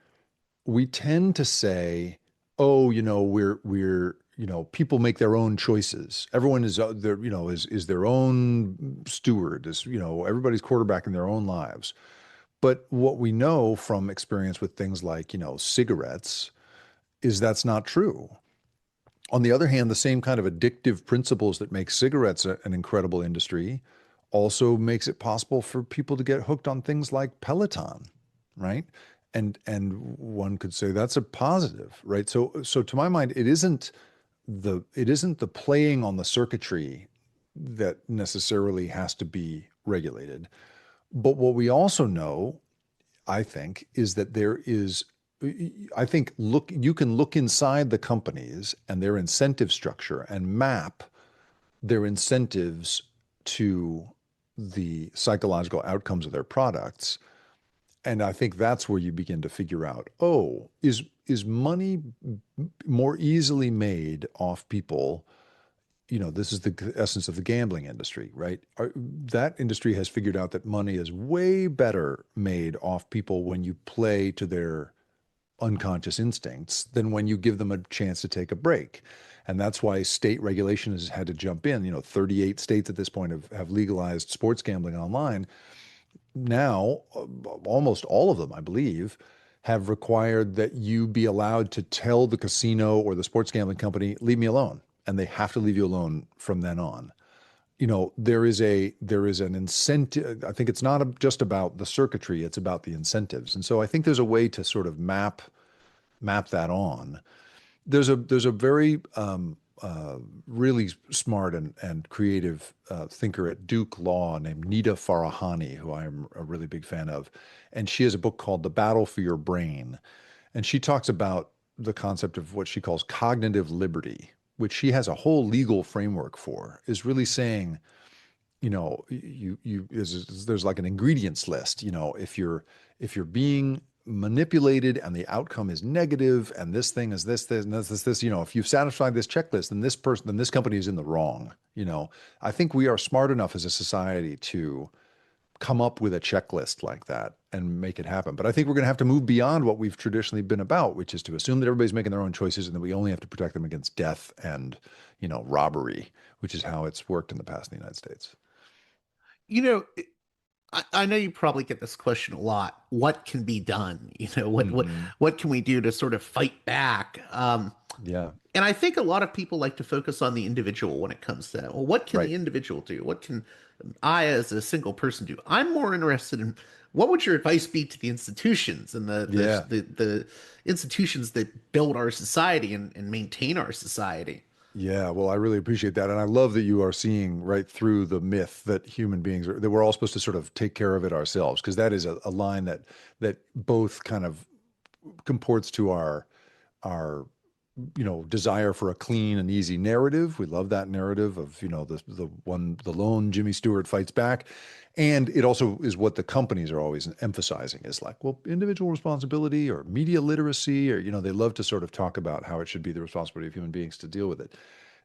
we tend to say, oh, people make their own choices. Everyone is is their own steward, everybody's quarterbacking their own lives. But what we know from experience with things like, cigarettes is that's not true. On the other hand, the same kind of addictive principles that make cigarettes an incredible industry also makes it possible for people to get hooked on things like Peloton, right? And one could say that's a positive, right? So to my mind, it isn't the playing on the circuitry that necessarily has to be regulated. But what we also know, I think, is that I think you can look inside the companies and their incentive structure and map their incentives to the psychological outcomes of their products. And I think that's where you begin to figure out, oh, is money more easily made off people? This is the essence of the gambling industry, right? That industry has figured out that money is way better made off people when you play to their unconscious instincts than when you give them a chance to take a break. And that's why state regulation has had to jump in. 38 states at this point have legalized sports gambling online. Now, almost all of them, I believe, have required that you be allowed to tell the casino or the sports gambling company, leave me alone. And they have to leave you alone from then on. There is an incentive. I think it's not just about the circuitry, it's about the incentives. And so I think there's a way to sort of map that on. There's a very really smart and creative thinker at Duke Law named Nita Farahani, who I'm a really big fan of. And she has a book called The Battle for Your Brain. And she talks about the concept of what she calls cognitive liberty, which she has a whole legal framework for, is really saying, there's like an ingredients list. If you're being manipulated and the outcome is negative and this thing is this, and this, if you've satisfied this checklist, then this company is in the wrong. I think we are smart enough as a society to come up with a checklist like that and make it happen. But I think we're going to have to move beyond what we've traditionally been about, which is to assume that everybody's making their own choices and that we only have to protect them against death and, robbery, which is how it's worked in the past in the United States. You know, I know you probably get this question a lot. What can be done? What what Hmm. what can we do to sort of fight back? Yeah, And I think a lot of people like to focus on the individual when it comes to that. Well, what can right. the individual do? What can I, as a single person, do? I'm more interested in what would your advice be to the institutions and Yeah. the institutions that build our society and maintain our society. Yeah, well, I really appreciate that. And I love that you are seeing right through the myth that human beings that we're all supposed to sort of take care of it ourselves, because that is a line that both kind of comports to our desire for a clean and easy narrative. We love that narrative of, the lone Jimmy Stewart fights back. And it also is what the companies are always emphasizing is like, well, individual responsibility or media literacy, or, they love to sort of talk about how it should be the responsibility of human beings to deal with it.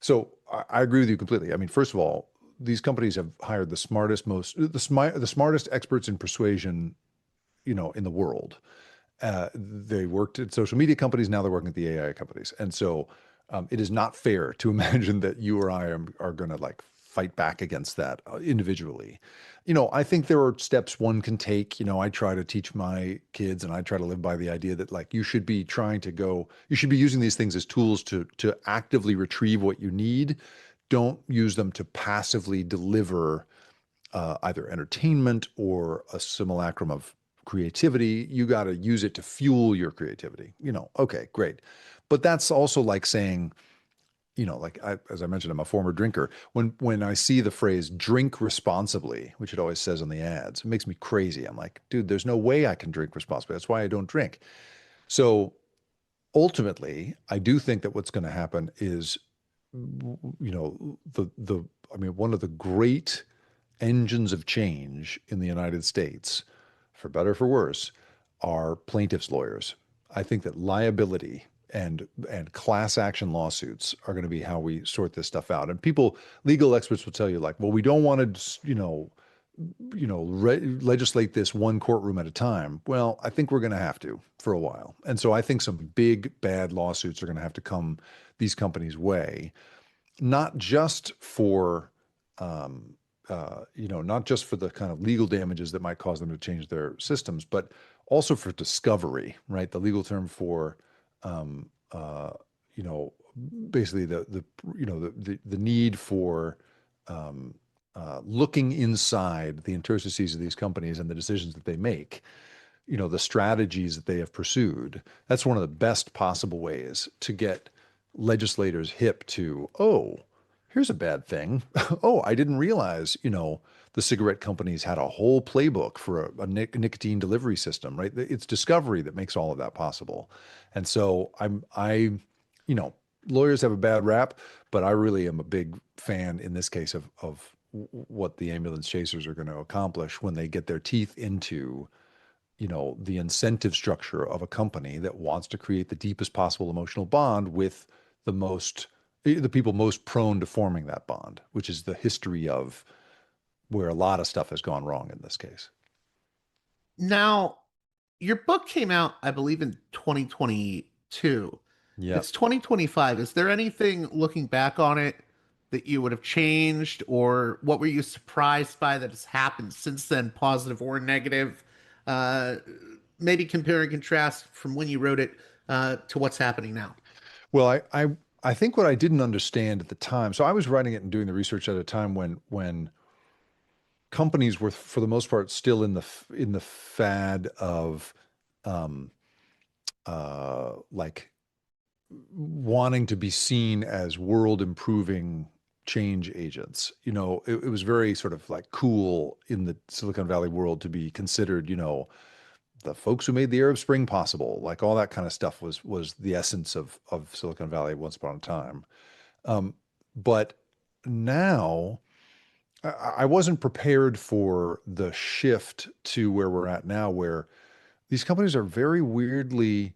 So I agree with you completely. I mean, first of all, these companies have hired the smartest experts in persuasion, in the world. They worked at social media companies. Now they're working at the AI companies. And so it is not fair to imagine that you or I are going to like fight back against that individually. I think there are steps one can take. I try to teach my kids and I try to live by the idea that like you should be using these things as tools to actively retrieve what you need. Don't use them to passively deliver either entertainment or a simulacrum of creativity. You got to use it to fuel your creativity. Okay, great. But that's also like saying, as I mentioned, I'm a former drinker. When I see the phrase "drink responsibly," which it always says on the ads, it makes me crazy. I'm like, dude, there's no way I can drink responsibly. That's why I don't drink. So ultimately, I do think that what's going to happen is, I mean, one of the great engines of change in the United States for better or for worse, are plaintiffs' lawyers. I think that liability and class action lawsuits are going to be how we sort this stuff out. And people, legal experts will tell you like, well, we don't want to, legislate this one courtroom at a time. Well, I think we're going to have to for a while. And so I think some big bad lawsuits are going to have to come these companies' way, not just for not just for the kind of legal damages that might cause them to change their systems, but also for discovery, right? The legal term for, um, uh, you know, basically the need for um, looking inside the interstices of these companies and the decisions that they make, the strategies that they have pursued. That's one of the best possible ways to get legislators hip to, oh, here's a bad thing. Oh, I didn't realize, the cigarette companies had a whole playbook for a nicotine delivery system, right? It's discovery that makes all of that possible. And so you know, lawyers have a bad rap, but I really am a big fan in this case of what the ambulance chasers are going to accomplish when they get their teeth into the incentive structure of a company that wants to create the deepest possible emotional bond with the people most prone to forming that bond, which is the history of where a lot of stuff has gone wrong in this case. Now, your book came out, I believe, in 2022. Yep. It's 2025. Is there anything looking back on it that you would have changed, or what were you surprised by that has happened since then, positive or negative? Uh, Maybe compare and contrast from when you wrote it to what's happening now. Well, I think what I didn't understand at the time, so I was writing it and doing the research at a time when companies were for the most part still in the fad of um like wanting to be seen as world improving change agents. It was very sort of like cool in the Silicon Valley world to be considered, the folks who made the Arab Spring possible, like all that kind of stuff was the essence of Silicon Valley once upon a time. But now I wasn't prepared for the shift to where we're at now, where these companies are very weirdly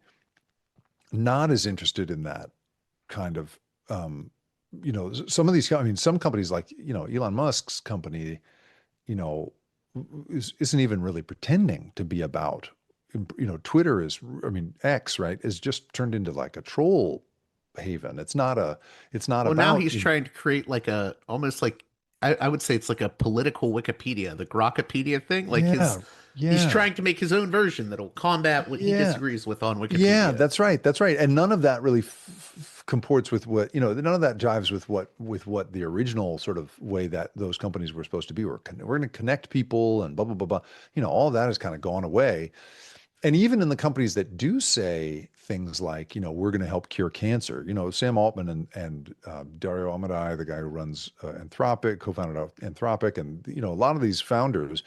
not as interested in that kind of, some of these, I mean, some companies like, Elon Musk's company, you know, isn't even really pretending to be about, Twitter is, I mean, X, right, is just turned into like a troll haven. It's not Well, now about, he's trying to create like a almost like I would say it's like a political Wikipedia, the Grokpedia thing. Like yeah, he's yeah. trying to make his own version that'll combat what he Yeah. disagrees with on Yeah, Wikipedia. that's right. That's right. And none of that really comports with what, none of that jives with what the original sort of way that those companies were supposed to be. We're going to connect people and blah, blah, blah, blah. All that has kind of gone away. And even in the companies that do say things like, we're going to help cure cancer, Sam Altman and Dario Amodei, the guy who runs Anthropic, co-founded Anthropic, and, a lot of these founders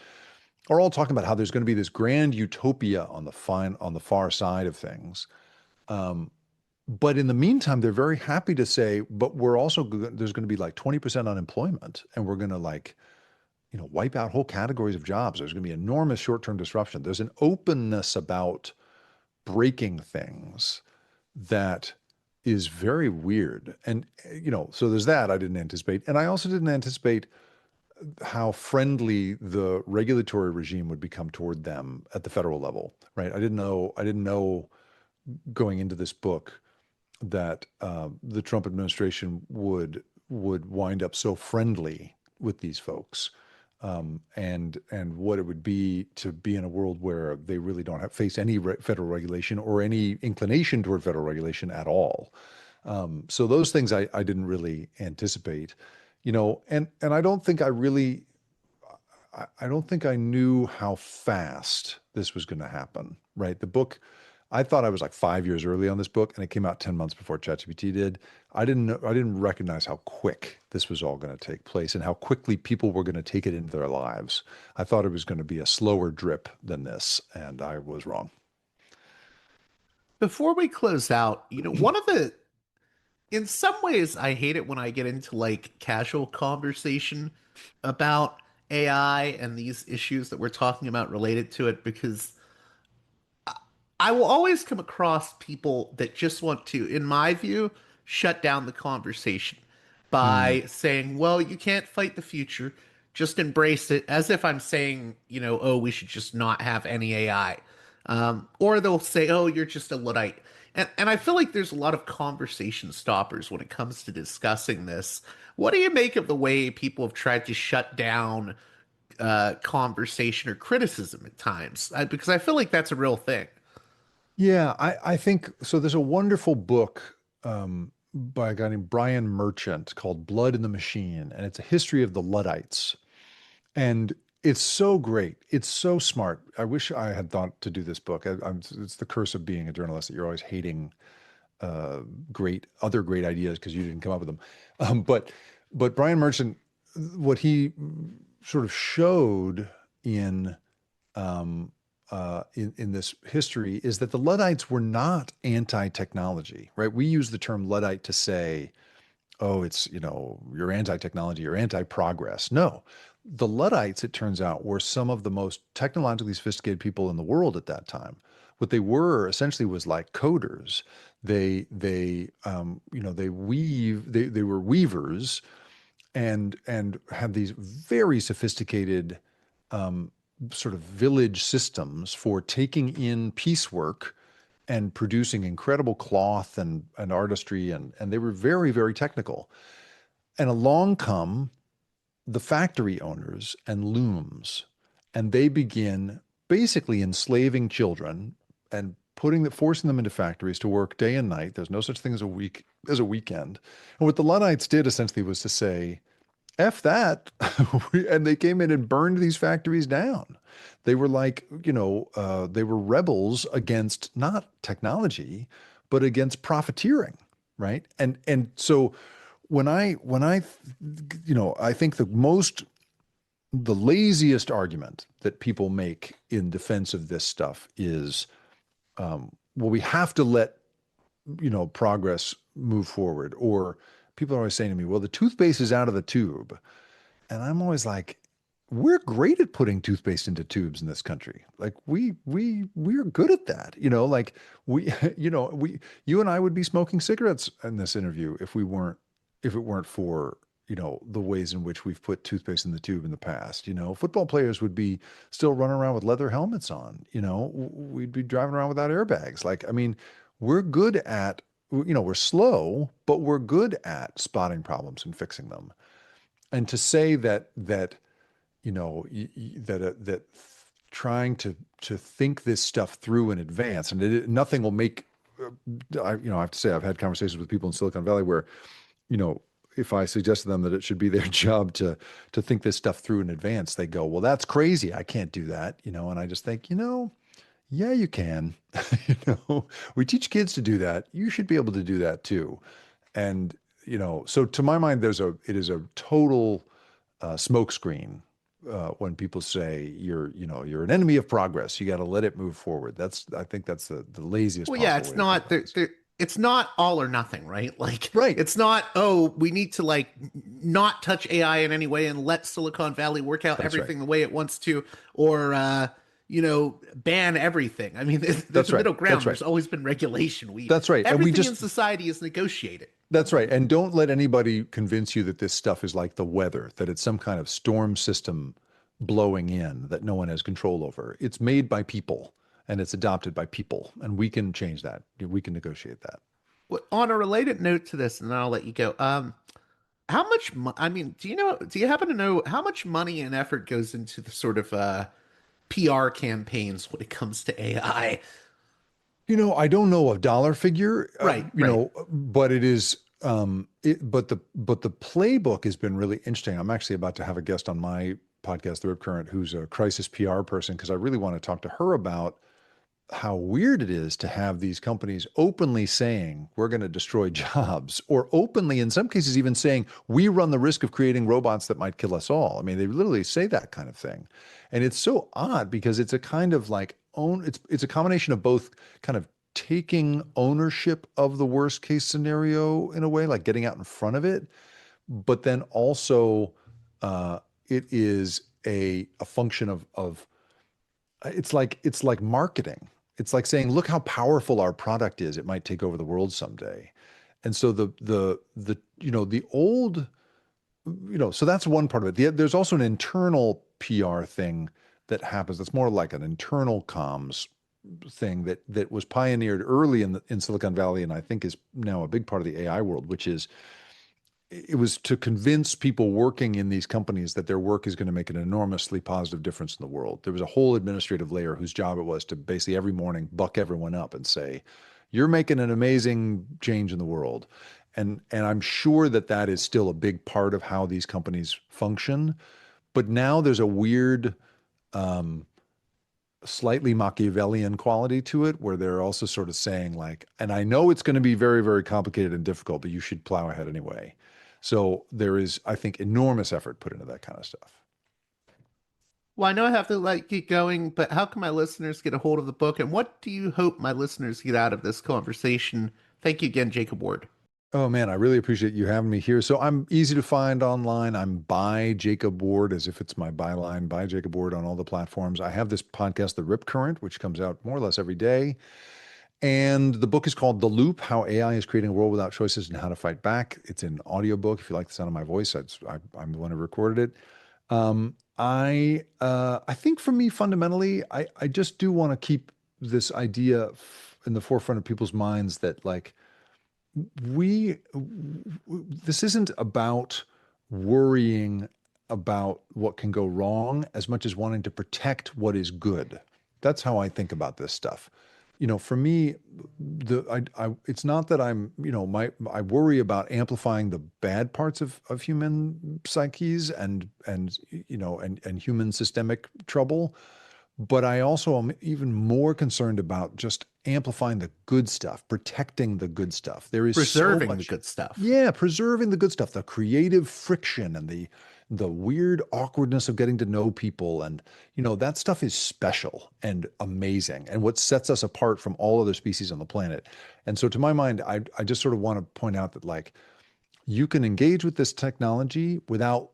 are all talking about how there's going to be this grand utopia on the far side of things. Um, but in the meantime, they're very happy to say, but there's going to be like 20% unemployment, and we're going to like, wipe out whole categories of jobs. There's going to be enormous short-term disruption. There's an openness about breaking things that is very weird. And, so there's that I didn't anticipate. And I also didn't anticipate how friendly the regulatory regime would become toward them at the federal level, right? I didn't know going into this book that the Trump administration would wind up so friendly with these folks, and what it would be to be in a world where they really don't face any federal regulation or any inclination toward federal regulation at all. So those things I didn't really anticipate, and I don't think I knew how fast this was going to happen, right? The book, I thought I was like 5 years early on this book, and it came out 10 months before ChatGPT did. I didn't recognize how quick this was all going to take place and how quickly people were going to take it into their lives. I thought it was going to be a slower drip than this, and I was wrong. Before we close out, one of the in some ways I hate it when I get into like casual conversation about AI and these issues that we're talking about related to it, because I will always come across people that just want to, in my view, shut down the conversation Mm. by saying, well, you can't fight the future, just embrace it, as if I'm saying, oh, we should just not have any AI. Or they'll say, oh, you're just a Luddite. And I feel like there's a lot of conversation stoppers when it comes to discussing this. What do you make of the way people have tried to shut down conversation or criticism at times? Because I feel like that's a real thing. Yeah, I think so. There's a wonderful book by a guy named Brian Merchant called Blood in the Machine, and it's a history of the Luddites. And it's so great. It's so smart. I wish I had thought to do this book. It's the curse of being a journalist that you're always hating uh, other great ideas because you didn't come up with them. But Brian Merchant, what he sort of showed in in this history is that the Luddites were not anti-technology, right? We use the term Luddite to say, oh, it's, you're anti-technology, you're anti-progress. No, the Luddites, it turns out, were some of the most technologically sophisticated people in the world at that time. What they were essentially was like coders. They were weavers and had these very sophisticated um, sort of village systems for taking in piecework and producing incredible cloth and artistry and they were very, very technical. And along come the factory owners and looms, and they begin basically enslaving children and forcing them into factories to work day and night. There's no such thing as a weekend. And what the Luddites did essentially was to say, F that. And they came in and burned these factories down. They were like, they were rebels against not technology, but against profiteering, right? And so when I I think the laziest argument that people make in defense of this stuff is, well, we have to let progress move forward. Or people are always saying to me, well, the toothpaste is out of the tube. And I'm always like, we're great at putting toothpaste into tubes in this country. Like we're good at that. Like we, you and I would be smoking cigarettes in this interview if it weren't for, the ways in which we've put toothpaste in the tube in the past. Football players would be still running around with leather helmets on. We'd be driving around without airbags. Like, I mean, we're good at, we're slow, but we're good at spotting problems and fixing them. And to say that that trying to think this stuff through in advance, and nothing will make. I have to say I've had conversations with people in Silicon Valley where, you know, if I suggest to them that it should be their job to think this stuff through in advance, they go, "Well, that's crazy. I can't do that." And I just think, yeah, you can. We teach kids to do that. You should be able to do that too. And so to my mind, it is a total smokescreen when people say you're an enemy of progress. You got to let it move forward. I think that's the laziest Well, yeah, possible it's way to think not about this. it's not all or nothing, right? Like Right. it's not, oh, we need to like not touch AI in any way and let Silicon Valley work out That's right. everything the way it wants to, or ban everything. I mean, there's That's a right. middle That's ground. right. There's always been regulation. We That's right. And we Everything in just society is negotiated. That's right. And don't let anybody convince you that this stuff is like the weather, that it's some kind of storm system blowing in that no one has control over. It's made by people and it's adopted by people, and we can change that. We can negotiate that. Well, on a related note to this, and then I'll let you go. How much? I mean, Do you happen to know how much money and effort goes into the sort of PR campaigns when it comes to AI? I don't know a dollar figure, Right, right. but it is, but the playbook has been really interesting. I'm actually about to have a guest on my podcast, The Rip Current, who's a crisis PR person, because I really want to talk to her about how weird it is to have these companies openly saying we're going to destroy jobs, or openly, in some cases, even saying we run the risk of creating robots that might kill us all. I mean, they literally say that kind of thing. And it's so odd because it's a kind of like it's a combination of both kind of taking ownership of the worst case scenario in a way, like getting out in front of it, but then also it is a function of it's like marketing. It's like saying, look how powerful our product is. It might take over the world someday. And so the old, so that's one part of it. There's also an internal PR thing that happens. That's more like an internal comms thing that was pioneered early in Silicon Valley, and I think is now a big part of the AI world, which is it was to convince people working in these companies that their work is going to make an enormously positive difference in the world. There was a whole administrative layer whose job it was to basically every morning buck everyone up and say, you're making an amazing change in the world. And I'm sure that is still a big part of how these companies function. But now there's a weird, slightly Machiavellian quality to it, where they're also sort of saying like, and I know it's going to be very, very complicated and difficult, but you should plow ahead anyway. So there is, I think, enormous effort put into that kind of stuff. Well, I know I have to keep going, but how can my listeners get a hold of the book? And what do you hope my listeners get out of this conversation? Thank you again, Jacob Ward. Oh man, I really appreciate you having me here. So I'm easy to find online. I'm by Jacob Ward, as if it's my byline, by Jacob Ward on all the platforms. I have this podcast, The Rip Current, which comes out more or less every day. And the book is called The Loop, How AI is Creating a World Without Choices and How to Fight Back. It's an audiobook. If you like the sound of my voice, I'm the one who recorded it. I think for me, fundamentally, I just do want to keep this idea in the forefront of people's minds that this isn't about worrying about what can go wrong as much as wanting to protect what is good. That's how I think about this stuff. For me, it's not that I'm, I worry about amplifying the bad parts of human psyches and human systemic trouble. But I also am even more concerned about just amplifying the good stuff, protecting the good stuff. There is preserving so much, the good stuff. Yeah, preserving the good stuff, the creative friction and the weird awkwardness of getting to know people. And, that stuff is special and amazing and what sets us apart from all other species on the planet. And so to my mind, I just sort of want to point out that you can engage with this technology without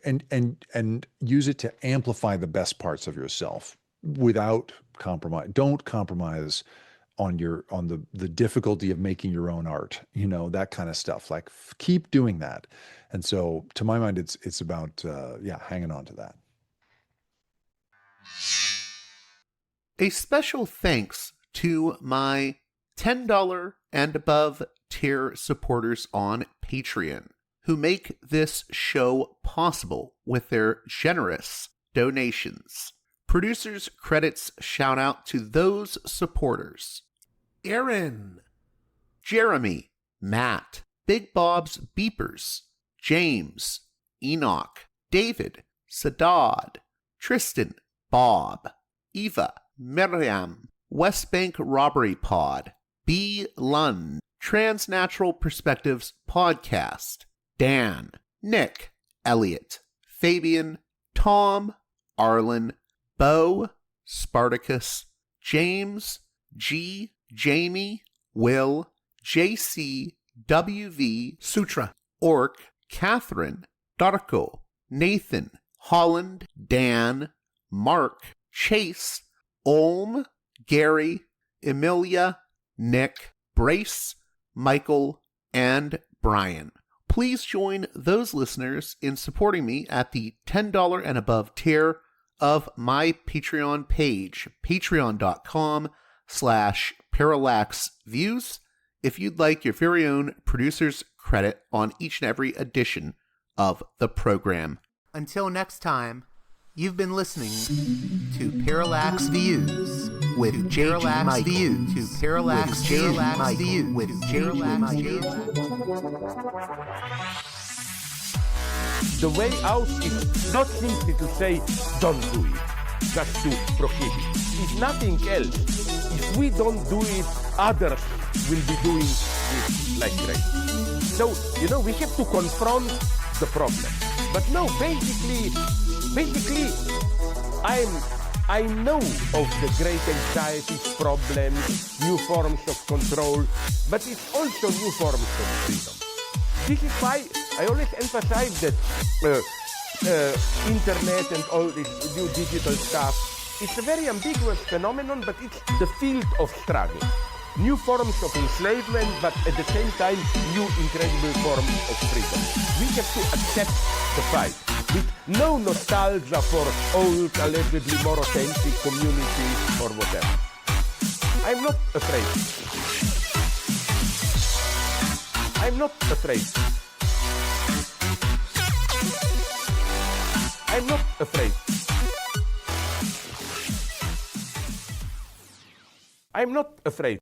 and use it to amplify the best parts of yourself without compromise. Don't compromise on the difficulty of making your own art, that kind of stuff. Keep doing that. And so to my mind, it's about hanging on to that. A special thanks to my $10 and above tier supporters on Patreon, who make this show possible with their generous donations. Producers' credits shout out to those supporters: Aaron, Jeremy, Matt, Big Bob's Beepers, James, Enoch, David, Sadad, Tristan, Bob, Eva, Miriam, West Bank Robbery Pod, B. Lund, Transnatural Perspectives Podcast, Dan, Nick, Elliot, Fabian, Tom, Arlen, Bo, Spartacus, James, G, Jamie, Will, JC, WV, Sutra, Orc, Catherine, Darko, Nathan, Holland, Dan, Mark, Chase, Olm, Gary, Emilia, Nick, Brace, Michael, and Brian. Please join those listeners in supporting me at the $10 and above tier of my Patreon page, patreon.com/Parallax Views, if you'd like your very own producer's credit on each and every edition of the program. Until next time, you've been listening to Parallax Views with Parallax Views to Parallax Views with Parallax Views. The way out is not simply to say, don't do it, just to prohibit. It's nothing else. If we don't do it, others will be doing it like crazy. So, we have to confront the problem. But no, basically, I know of the great anxieties, problems, new forms of control, but it's also new forms of freedom. This is why I always emphasize that internet and all this new digital stuff. It's a very ambiguous phenomenon, but it's the field of struggle. New forms of enslavement, but at the same time, new incredible forms of freedom. We have to accept the fight with no nostalgia for old, allegedly more authentic communities or whatever. I'm not afraid. I'm not afraid. I'm not afraid. I'm not afraid.